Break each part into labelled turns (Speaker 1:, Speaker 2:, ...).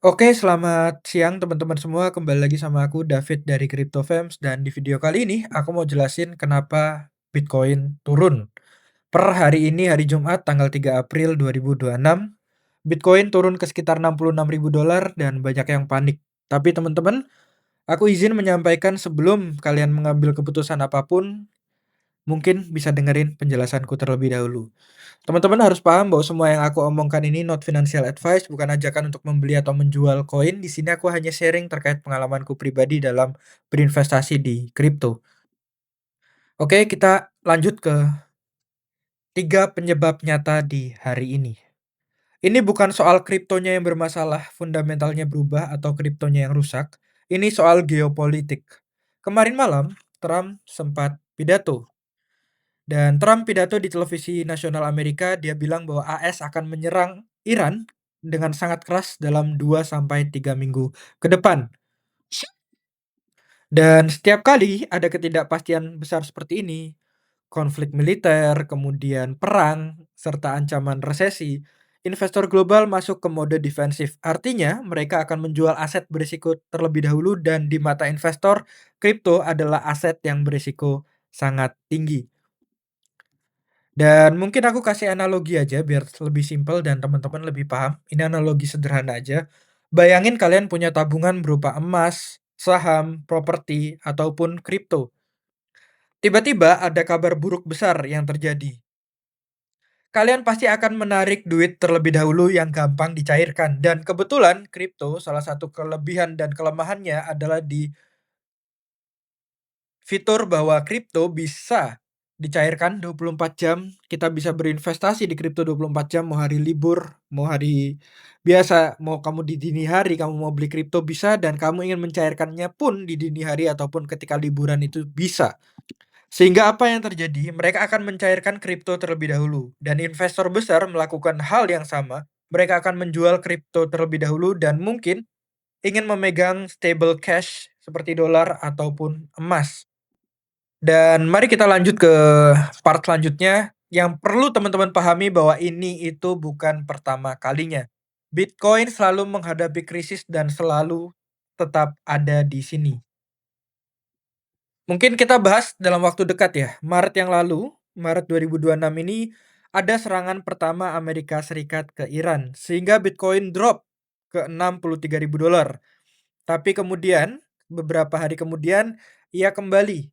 Speaker 1: Oke, selamat siang teman-teman semua. Kembali lagi sama aku David dari CryptoFems dan di video kali ini aku mau jelasin kenapa Bitcoin turun. Per hari ini hari Jumat tanggal 3 April 2026, Bitcoin turun ke sekitar 66 ribu dolar dan banyak yang panik. Tapi teman-teman, aku izin menyampaikan sebelum kalian mengambil keputusan apapun, mungkin bisa dengerin penjelasanku terlebih dahulu. Teman-teman harus paham bahwa semua yang aku omongkan ini not financial advice, bukan ajakan untuk membeli atau menjual koin. Di sini aku hanya sharing terkait pengalamanku pribadi dalam berinvestasi di kripto. Oke, kita lanjut ke tiga penyebab nyata di hari ini. Ini bukan soal kriptonya yang bermasalah, fundamentalnya berubah, atau kriptonya yang rusak. Ini soal geopolitik. Kemarin malam, Trump sempat pidato. Dan Trump pidato di televisi nasional Amerika, dia bilang bahwa AS akan menyerang Iran dengan sangat keras dalam 2 sampai 3 minggu ke depan. Dan setiap kali ada ketidakpastian besar seperti ini, konflik militer, kemudian perang, serta ancaman resesi, investor global masuk ke mode defensif. Artinya, mereka akan menjual aset berisiko terlebih dahulu dan di mata investor, kripto adalah aset yang berisiko sangat tinggi. Dan mungkin aku kasih analogi aja biar lebih simpel dan teman-teman lebih paham. Ini analogi sederhana aja. Bayangin kalian punya tabungan berupa emas, saham, properti, ataupun kripto. Tiba-tiba ada kabar buruk besar yang terjadi. Kalian pasti akan menarik duit terlebih dahulu yang gampang dicairkan. Dan kebetulan kripto salah satu kelebihan dan kelemahannya adalah di fitur bahwa kripto bisa dicairkan 24 jam, kita bisa berinvestasi di kripto 24 jam, mau hari libur, mau hari biasa, mau kamu di dini hari kamu mau beli kripto bisa dan kamu ingin mencairkannya pun di dini hari ataupun ketika liburan itu bisa. Sehingga apa yang terjadi? Mereka akan mencairkan kripto terlebih dahulu dan investor besar melakukan hal yang sama. Mereka akan menjual kripto terlebih dahulu dan mungkin ingin memegang stable cash seperti dolar ataupun emas. Dan mari kita lanjut ke part selanjutnya, yang perlu teman-teman pahami bahwa ini itu bukan pertama kalinya. Bitcoin selalu menghadapi krisis dan selalu tetap ada di sini. Mungkin kita bahas dalam waktu dekat ya. Maret yang lalu, Maret 2026 ini ada serangan pertama Amerika Serikat ke Iran sehingga Bitcoin drop ke 63 ribu dolar. Tapi kemudian beberapa hari kemudian ia kembali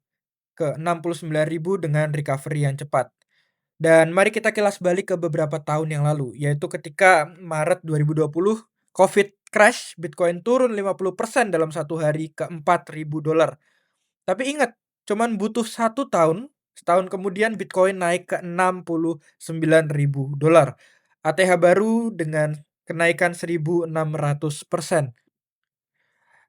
Speaker 1: ke 69 ribu dengan recovery yang cepat. Dan mari kita kilas balik ke beberapa tahun yang lalu, yaitu ketika Maret 2020 COVID crash, Bitcoin turun 50% dalam satu hari ke 4 ribu dolar. Tapi ingat, cuman butuh 1 tahun, setahun kemudian Bitcoin naik ke 69 ribu dolar. ATH baru dengan kenaikan 1600%.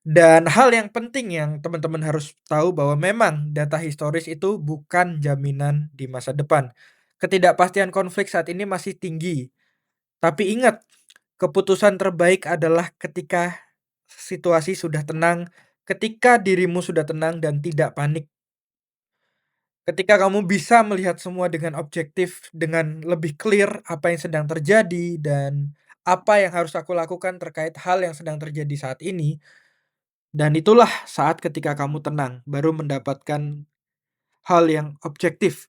Speaker 1: Dan hal yang penting yang teman-teman harus tahu bahwa memang data historis itu bukan jaminan di masa depan. Ketidakpastian konflik saat ini masih tinggi. Tapi ingat, keputusan terbaik adalah ketika situasi sudah tenang, ketika dirimu sudah tenang dan tidak panik. Ketika kamu bisa melihat semua dengan objektif, dengan lebih clear apa yang sedang terjadi dan apa yang harus aku lakukan terkait hal yang sedang terjadi saat ini. Dan itulah saat ketika kamu tenang, baru mendapatkan hal yang objektif.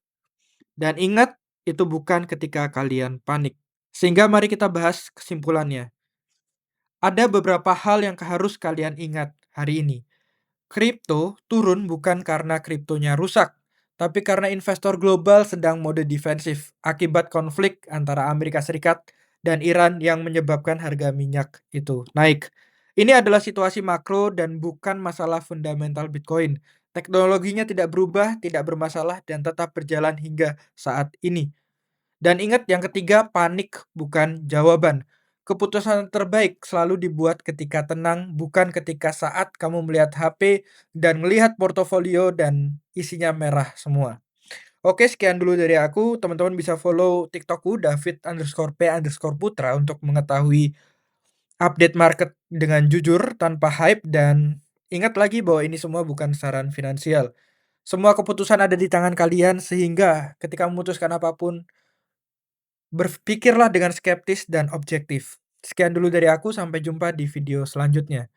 Speaker 1: Dan ingat, itu bukan ketika kalian panik. Sehingga mari kita bahas kesimpulannya. Ada beberapa hal yang harus kalian ingat hari ini. Kripto turun bukan karena kriptonya rusak, tapi karena investor global sedang mode defensif akibat konflik antara Amerika Serikat dan Iran yang menyebabkan harga minyak itu naik. Ini adalah situasi makro dan bukan masalah fundamental Bitcoin. Teknologinya tidak berubah, tidak bermasalah, dan tetap berjalan hingga saat ini. Dan ingat yang ketiga, panik bukan jawaban. Keputusan terbaik selalu dibuat ketika tenang, bukan ketika saat kamu melihat HP dan melihat portofolio dan isinya merah semua. Oke, sekian dulu dari aku. Teman-teman bisa follow TikTokku David_P_Putra untuk mengetahui update market dengan jujur tanpa hype dan ingat lagi bahwa ini semua bukan saran finansial. Semua keputusan ada di tangan kalian sehingga ketika memutuskan apapun berpikirlah dengan skeptis dan objektif. Sekian dulu dari aku, sampai jumpa di video selanjutnya.